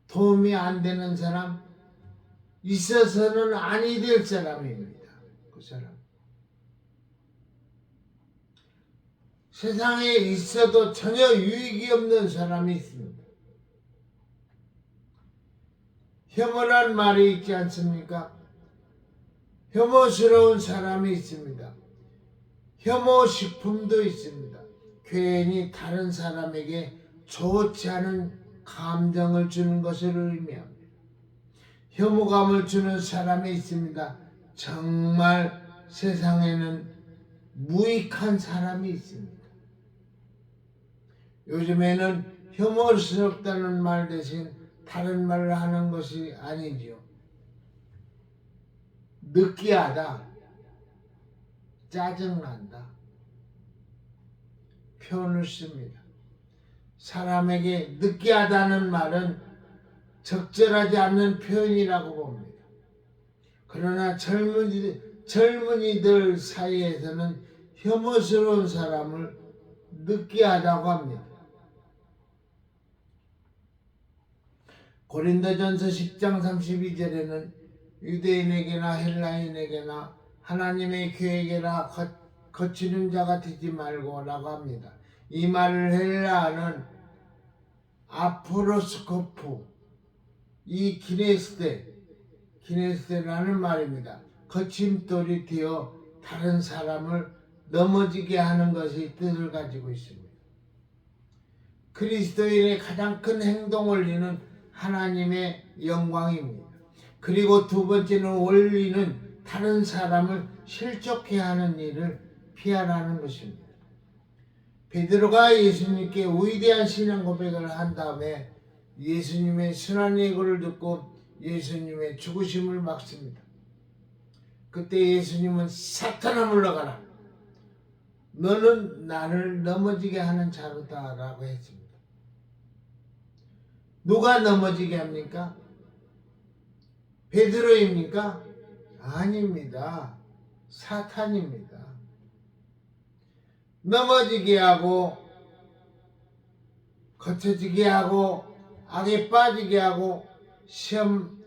도움이 안 되는 사람, 있어서는 아니 될 사람입니다. 그 사람. 세상에 있어도 전혀 유익이 없는 사람이 있습니다. 혐오란 말이 있지 않습니까? 혐오스러운 사람이 있습니다. 혐오식품도 있습니다. 괜히 다른 사람에게 좋지 않은 감정을 주는 것을 의미합니다. 혐오감을 주는 사람이 있습니다. 정말 세상에는 무익한 사람이 있습니다. 요즘에는 혐오스럽다는 말 대신 다른 말을 하는 것이 아니지요. 느끼하다, 짜증난다 표현을 씁니다. 사람에게 느끼하다는 말은 적절하지 않는 표현이라고 봅니다. 그러나 젊은이들 사이에서는 혐오스러운 사람을 느끼하다고 합니다. 고린도전서 10장 32절에는 유대인에게나 헬라인에게나 하나님의 계획에나 거치는 자가 되지 말고 라고 합니다. 이 말을 헬라어는 아포로스코프, 이 기네스테라는 말입니다. 거침돌이 되어 다른 사람을 넘어지게 하는 것이 뜻을 가지고 있습니다. 그리스도인의 가장 큰 행동 원리는 하나님의 영광입니다. 그리고 두 번째는 원리는 다른 사람을 실족해 하는 일을 피하라는 것입니다. 베드로가 예수님께 위대한 신앙 고백을 한 다음에 예수님의 순환 예고를 듣고 예수님의 죽으심을 막습니다. 그때 예수님은 사탄아 물러가라. 너는 나를 넘어지게 하는 자로다 라고 했습니다. 누가 넘어지게 합니까? 베드로입니까? 아닙니다. 사탄입니다. 넘어지게 하고 거쳐지게 하고 악에 빠지게 하고 시험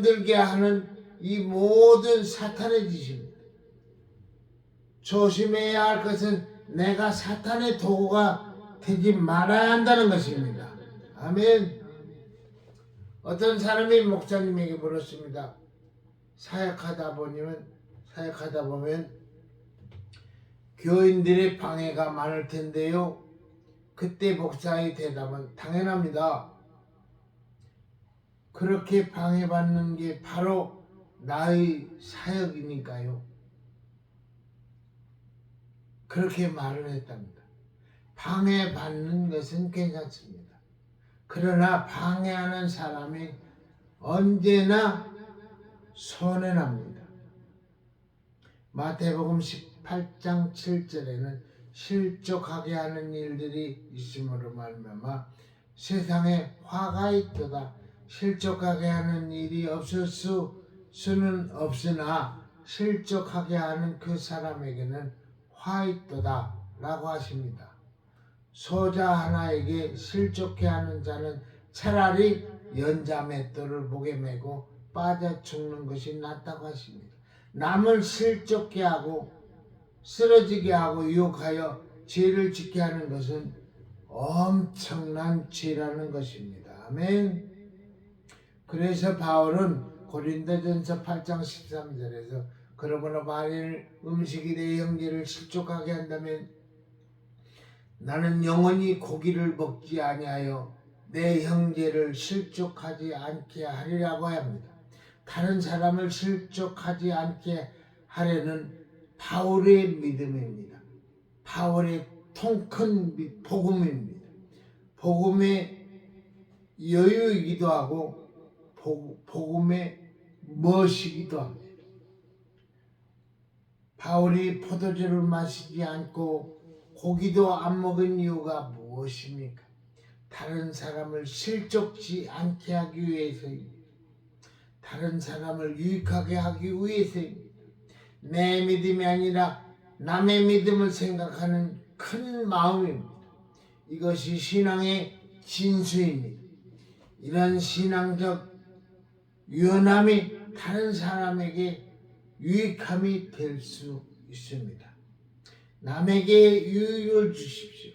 들게 하는 이 모든 사탄의 짓입니다. 조심해야 할 것은 내가 사탄의 도구가 되지 말아야 한다는 것입니다. 아멘. 어떤 사람이 목사님에게 물었습니다. 사역하다 보면 교인들의 방해가 많을 텐데요. 그때 목사의 대답은 당연합니다. 그렇게 방해받는 게 바로 나의 사역이니까요. 그렇게 말을 했답니다. 방해받는 것은 괜찮습니다. 그러나 방해하는 사람이 언제나 손해납니다. 마태복음 18장 7절에는 실족하게 하는 일들이 있음으로 말미암아 세상에 화가 있도다. 실족하게 하는 일이 없을 수는 없으나 실족하게 하는 그 사람에게는 화 있도다 라고 하십니다. 소자 하나에게 실족해 하는 자는 차라리 연자맷돌을 목에 메고 빠져 죽는 것이 낫다고 하십니다. 남을 실족해 하고 쓰러지게 하고 유혹하여 죄를 짓게 하는 것은 엄청난 죄라는 것입니다. 아멘. 그래서 바울은 고린도전서 8장 13절에서 그러므로 만일 음식이 내 형제를 실족하게 한다면 나는 영원히 고기를 먹지 아니하여 내 형제를 실족하지 않게 하리라고 합니다. 다른 사람을 실족하지 않게 하려는 바울의 믿음입니다. 바울의 통큰 복음입니다. 복음의 여유이기도 하고 복음의 멋이기도 합니다. 바울이 포도주를 마시지 않고 고기도 안 먹은 이유가 무엇입니까? 다른 사람을 실족지 않게 하기 위해서입니다. 다른 사람을 유익하게 하기 위해서입니다. 내 믿음이 아니라 남의 믿음을 생각하는 큰 마음입니다. 이것이 신앙의 진수입니다. 이런 신앙적 유연함이 다른 사람에게 유익함이 될 수 있습니다. 남에게 유익을 주십시오.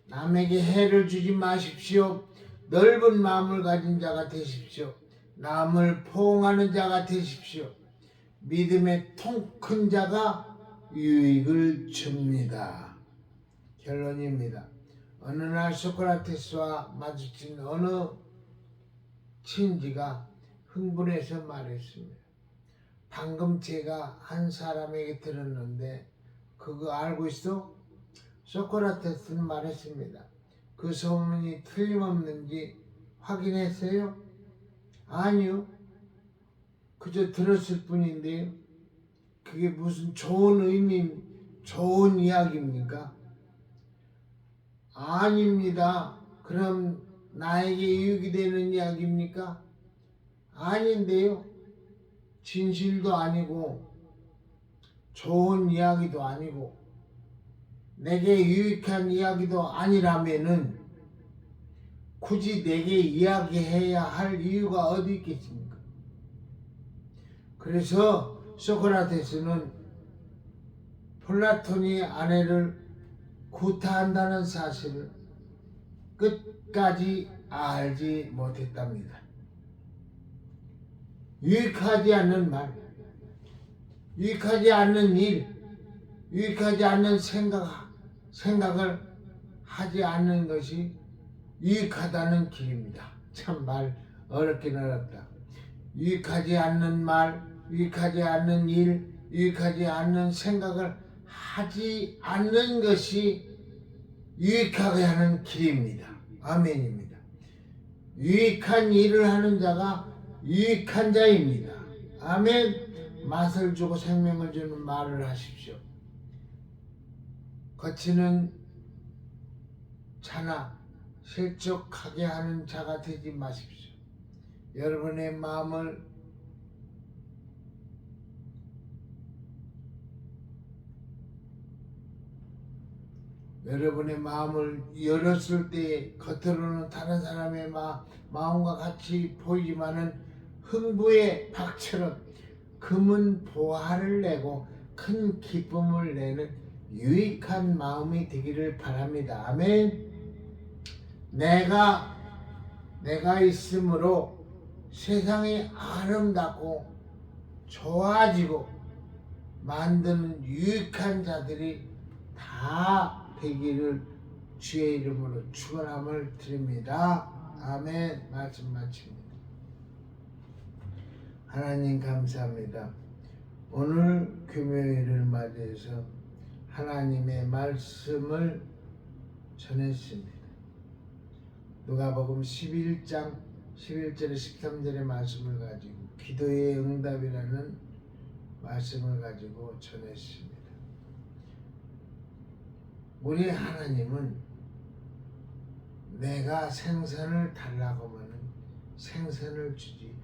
남에게 해를 주지 마십시오. 넓은 마음을 가진 자가 되십시오. 남을 포옹하는 자가 되십시오. 믿음의 통 큰 자가 유익을 줍니다. 결론입니다. 어느 날 소크라테스와 마주친 어느 친지가 흥분해서 말했습니다. 방금 제가 한 사람에게 들었는데 그거 알고 있어? 소크라테스는 말했습니다. 그 소문이 틀림없는지 확인했어요? 아니요. 그저 들었을 뿐인데요. 그게 무슨 좋은 의미, 좋은 이야기입니까? 아닙니다. 그럼 나에게 이익이 되는 이야기입니까? 아닌데요. 진실도 아니고 좋은 이야기도 아니고 내게 유익한 이야기도 아니라면은 굳이 내게 이야기해야 할 이유가 어디 있겠습니까? 그래서 소크라테스는 플라톤이 아내를 구타한다는 사실을 끝까지 알지 못했답니다. 유익하지 않는 말, 유익하지 않는 일, 유익하지 않는 생각을 하지 않는 것이 유익하다는 길입니다. 참 말 어렵긴 어렵다. 유익하지 않는 말, 유익하지 않는 일, 유익하지 않는 생각을 하지 않는 것이 유익하게 하는 길입니다. 아멘입니다. 유익한 일을 하는 자가 유익한 자입니다. 아멘. 맛을 주고 생명을 주는 말을 하십시오. 거치는 자나 실족하게 하는 자가 되지 마십시오. 여러분의 마음을 열었을 때 겉으로는 다른 사람의 마음과 같이 보이지만은 흥부의 박처럼 금은 보화를 내고 큰 기쁨을 내는 유익한 마음이 되기를 바랍니다. 아멘. 내가 있으므로 세상이 아름답고 좋아지고 만드는 유익한 자들이 다 되기를 주의 이름으로 축원함을 드립니다. 아멘. 말씀 마칩니다. 하나님 감사합니다. 오늘 금요일을 맞이해서 하나님의 말씀을 전했습니다. 누가복음 11장 11절에 13절의 말씀을 가지고 기도의 응답이라는 말씀을 가지고 전했습니다. 우리 하나님은 내가 생선을 달라고 하면 생선을 주지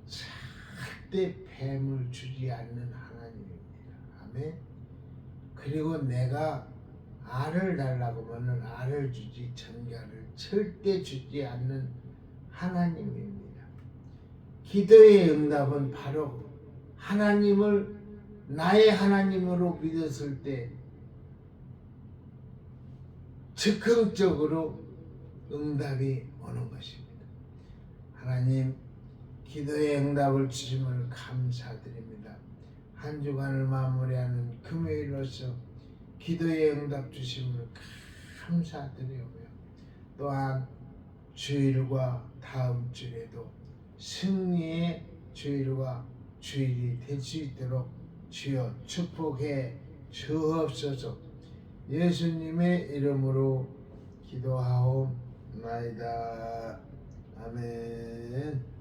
절대 뱀을 주지 않는 하나님입니다. 아멘. 그리고 내가 알을 달라고 하면 알을 주지 전갈을 절대 주지 않는 하나님입니다. 기도의 응답은 바로 하나님을 나의 하나님으로 믿었을 때 즉흥적으로 응답이 오는 것입니다. 하나님, 기도의 응답을 주심을 감사드립니다. 한 주간을 마무리하는 금요일로서 기도의 응답 주심을 감사드리고요. 또한 주일과 다음 주에도 승리의 주일과 주일이 될 수 있도록 주여 축복해 주옵소서. 예수님의 이름으로 기도하옵나이다. 아멘.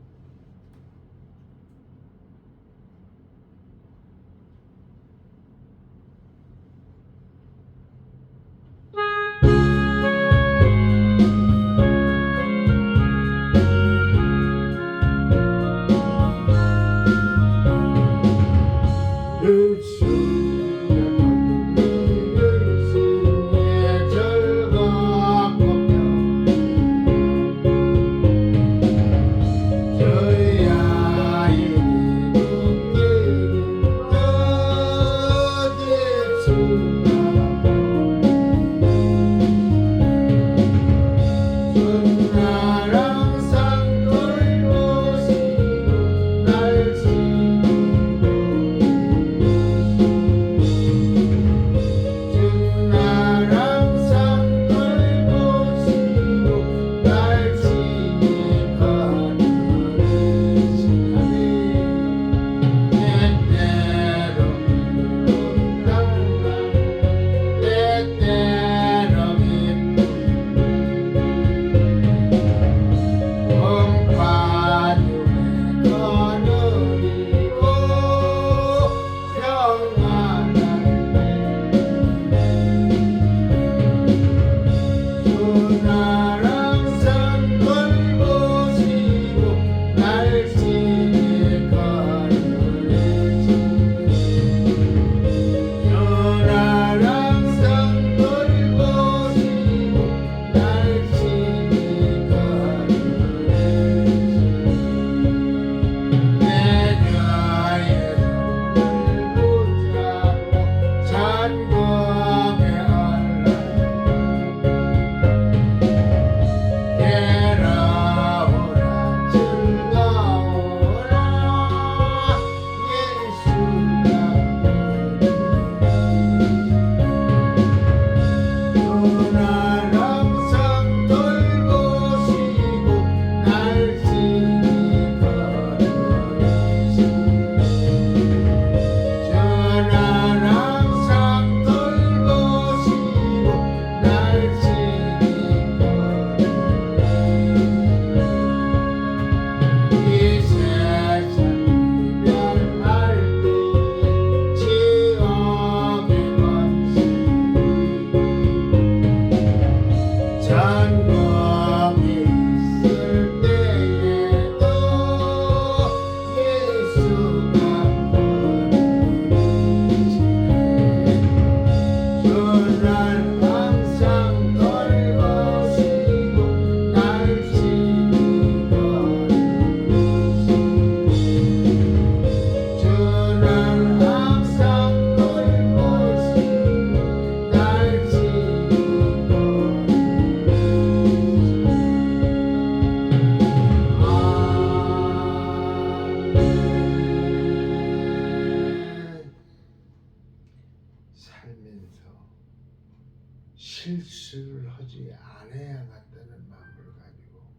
실수를 하지 않아야겠다는 마음을 가지고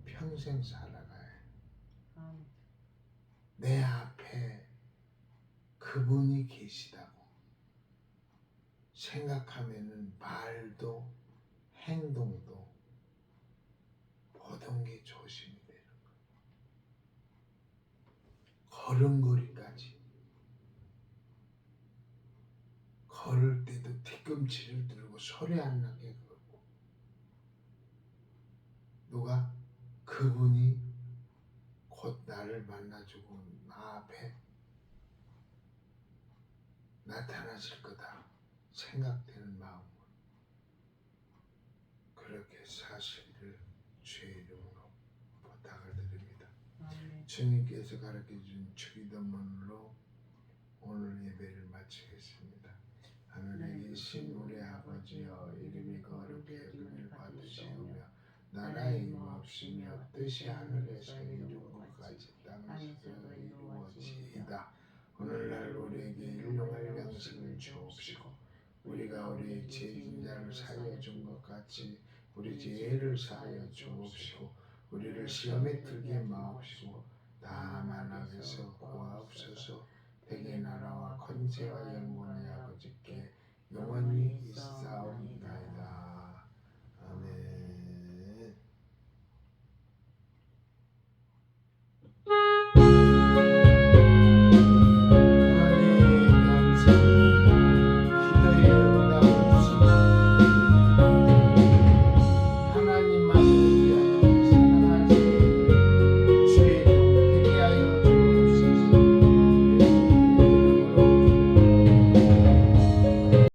평생 살아가야 해. 내 앞에 그분이 계시다고 생각하면은 말도 행동도 모든 게 조심이 되는 거야. 걸음걸이까지 걸을 때도 뒤꿈치를 들고 소리 안 나게 걸고 누가 그분이 곧 나를 만나주고 나 앞에 나타나실 거다 생각되는 마음으로 그렇게 사시기를 주의 이름으로 부탁을 드립니다. 주님께서 가르쳐준 주기도문으로 오늘 예배를 마치겠습니다. 하늘에 계신 우리 아버지여 이름이 거룩히 여김을 받으시오며 나라의 임하옵시며 뜻이 하늘에서 이룬 것 같이 땅에서도 이루어지이다. 오늘날 우리에게 일용할 양식을 주옵시고 우리가 우리의 죄진 자를 사하여 준 것 같이 우리 죄를 사하여 주옵시고 우리를 시험에 들게 마옵시고 다만 악에서 구하옵소서. 대개 나라와 권세와